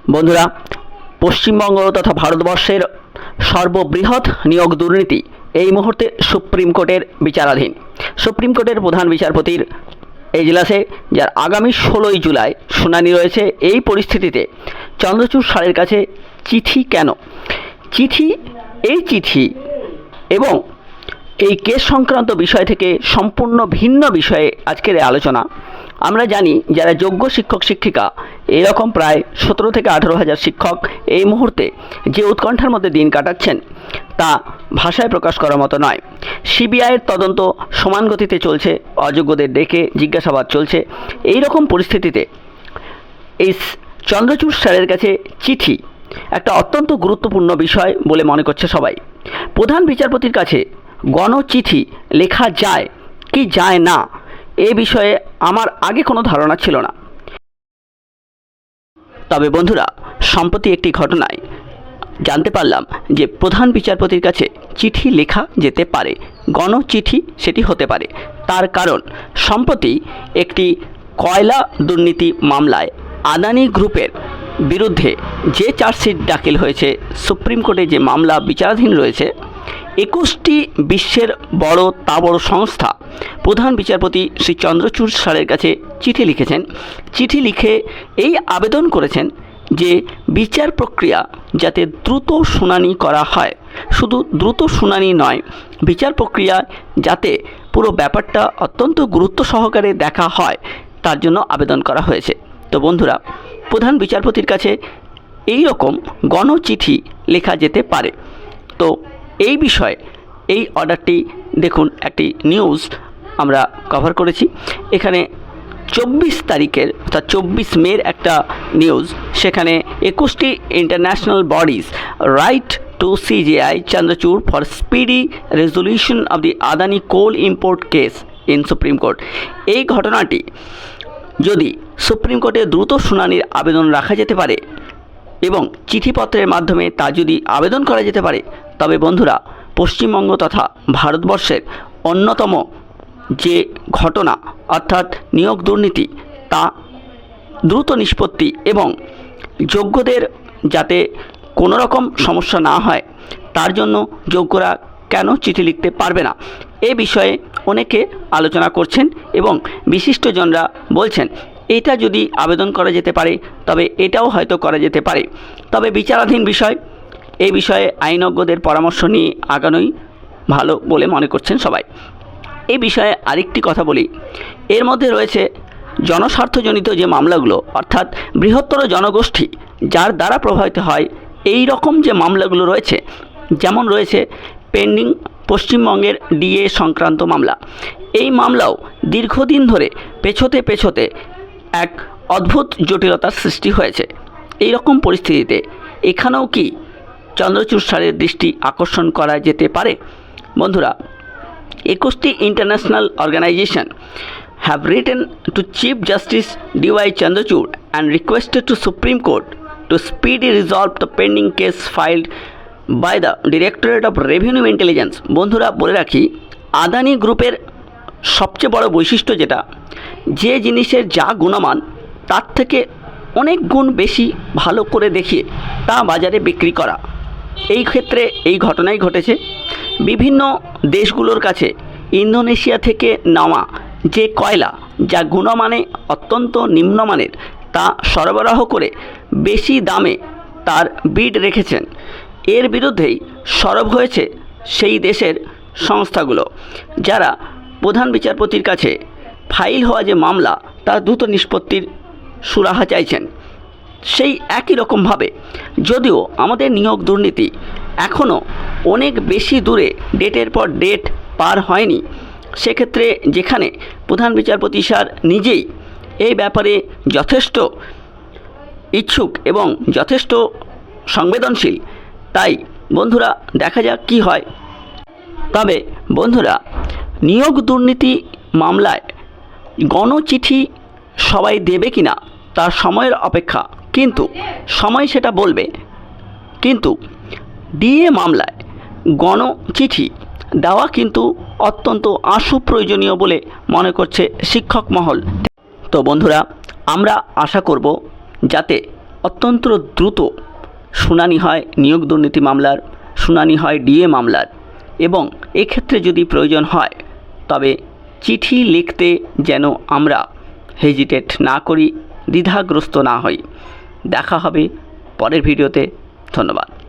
বন্ধুরা, পশ্চিমবঙ্গ তথা ভারতবর্ষের সর্ববৃহৎ নিয়োগ দুর্নীতি এই মুহূর্তে সুপ্রিম কোর্টের বিচারাধীন। সুপ্রিম কোর্টের প্রধান বিচারপতির এজলাসে, যার আগামী 16ই জুলাই শুনানি রয়েছে। এই পরিস্থিতিতে চন্দ্রচূড় স্যারের কাছে চিঠি কেন? এই চিঠি এবং এই কেস সংক্রান্ত বিষয় থেকে সম্পূর্ণ ভিন্ন বিষয়ে আজকের এই আলোচনা। আমরা জানি যারা যোগ্য শিক্ষক শিক্ষিকা, এরকম প্রায় 17 থেকে 18 হাজার শিক্ষক এই মুহূর্তে যে উৎকণ্ঠার মধ্যে দিন কাটাচ্ছেন তা ভাষায় প্রকাশ করার মতো নয়। সিবিআইয়ের তদন্ত সমান গতিতে চলছে, অযোগ্যদের ডেকে জিজ্ঞাসাবাদ চলছে। এই রকম পরিস্থিতিতে এই চন্দ্রচূড় স্যারের কাছে চিঠি একটা অত্যন্ত গুরুত্বপূর্ণ বিষয় বলে মনে করছে সবাই। প্রধান বিচারপতির কাছে গণচিঠি লেখা যায় কি যায় না, এ বিষয়ে আমার আগে কোনো ধারণা ছিল না। তবে বন্ধুরা, সম্প্রতি একটি ঘটনায় জানতে পারলাম যে প্রধান বিচারপতির কাছে চিঠি লেখা যেতে পারে, গণচিঠি সেটি হতে পারে। তার কারণ, সম্প্রতি একটি কয়লা দুর্নীতি মামলায় আদানি গ্রুপের বিরুদ্ধে যে চার্জশিট দাখিল হয়েছে, সুপ্রিম কোর্টে যে মামলা বিচারাধীন রয়েছে, 21টি বিশ্বের বড় সংস্থা প্রধান বিচারপতি শ্রী চন্দ্রচূড় স্যারের কাছে চিঠি লিখেছেন। চিঠি লিখে এই আবেদন করেছেন যে বিচার প্রক্রিয়া যাতে দ্রুত শুনানি করা হয়। শুধু দ্রুত শুনানি নয়, বিচার প্রক্রিয়া যাতে পুরো ব্যাপারটা অত্যন্ত গুরুত্ব সহকারে দেখা হয়, তার জন্য আবেদন করা হয়েছে। তো বন্ধুরা, প্রধান বিচারপতির কাছে এই রকম গণচিঠি লেখা যেতে পারে। তো এই বিষয়ে এই অর্ডারটি দেখুন, একটি নিউজ আমরা কভার করেছি। এখানে 24 তারিখের অর্থাৎ 24 মের একটা নিউজ, সেখানে 21টি international bodies write to CJI Chandrachud for speedy resolution of the Adani coal import case in supreme court. এই ঘটনাটি যদি সুপ্রিম কোর্টে দ্রুত শুনানির আবেদন রাখা যেতে পারে এবং চিঠিপত্রের মাধ্যমে তা যদি আবেদন করা যেতে পারে, তবে বন্ধুরা, পশ্চিমবঙ্গ তথা ভারতবর্ষের অন্যতম যে ঘটনা অর্থাৎ নিয়োগ দুর্নীতি, তা দ্রুত নিষ্পত্তি এবং যোগ্যদের যাতে কোনো রকম সমস্যা না হয়, তার জন্য যোগ্যরা কেন চিঠি লিখতে পারবে না, এ বিষয়ে অনেকে আলোচনা করছেন এবং বিশিষ্টজনরা বলছেন এটা যদি আবেদন করা যেতে পারে তবে এটাও হয়তো করা যেতে পারে। তবে বিচারাধীন বিষয়, এই বিষয়ে আইনজ্ঞদের পরামর্শ নিয়ে আগানোই ভালো বলে মনে করছেন সবাই। এই বিষয়ে আরেকটি কথা বলি, এর মধ্যে রয়েছে জনস্বার্থজনিত যে মামলাগুলো, অর্থাৎ বৃহত্তর জনগোষ্ঠী যার দ্বারা প্রভাবিত হয়, এই রকম যে মামলাগুলো রয়েছে, যেমন রয়েছে পেন্ডিং পশ্চিমবঙ্গের DA সংক্রান্ত মামলা। এই মামলাও দীর্ঘদিন ধরে পেছোতে এক অদ্ভুত জটিলতার সৃষ্টি হয়েছে। এই রকম পরিস্থিতিতে এখানেও কি চন্দ্রচূড় স্যারের দৃষ্টি আকর্ষণ করা যেতে পারে? বন্ধুরা, 21টি international organisation have written to Chief Justice D.Y. Chandrachud and requested to Supreme Court to speedily resolve the pending case filed by the Directorate of Revenue Intelligence। বন্ধুরা, বলে রাখি, আদানি গ্রুপের সবচেয়ে বড় বৈশিষ্ট্য যেটা, যে জিনিসের যা গুণমান তার থেকে অনেক গুণ বেশি ভালো করে দেখিয়ে তা বাজারে বিক্রি করা। এই ক্ষেত্রে এই ঘটনাই ঘটেছে। বিভিন্ন দেশগুলোর কাছে ইন্দোনেশিয়া থেকে নেওয়া যে কয়লা, যা গুণমানে অত্যন্ত নিম্নমানের, তা সরবরাহ করে বেশি দামে তার বিড রেখেছেন। এর বিরুদ্ধেই সরব হয়েছে সেই দেশের সংস্থাগুলো, যারা প্রধান বিচারপতির কাছে ফাইল হওয়া যে মামলা তা দ্রুত নিষ্পত্তির সুরাহা চাইছেন। সেই একই রকমভাবে যদিও আমাদের নিয়োগ দুর্নীতি এখনও অনেক বেশি দূরে, ডেটের পর ডেট পার হয়নি, সেক্ষেত্রে যেখানে প্রধান বিচারপতি স্যার নিজেই এই ব্যাপারে যথেষ্ট ইচ্ছুক এবং যথেষ্ট সংবেদনশীল, তাই বন্ধুরা দেখা যাক কি হয়। তবে বন্ধুরা, নিয়োগ দুর্নীতি মামলায় গণচিঠি সবাই দেবে কিনা তার সময়ের অপেক্ষা, কিন্তু সময় সেটা বলবে। কিন্তু DA মামলায় গণচিঠি দেওয়া কিন্তু অত্যন্ত আশু প্রয়োজনীয় বলে মনে করছে শিক্ষক মহল। তো বন্ধুরা, আমরা আশা করব যাতে অত্যন্ত দ্রুত শুনানি হয় নিয়োগ দুর্নীতি মামলার, শুনানি হয় ডিএ মামলার, এবং এক্ষেত্রে যদি প্রয়োজন হয় তবে চিঠি লিখতে যেন আমরা হেজিটেট না করি, দ্বিধাগ্রস্ত না হই। দেখা হবে পরের ভিডিওতে। ধন্যবাদ।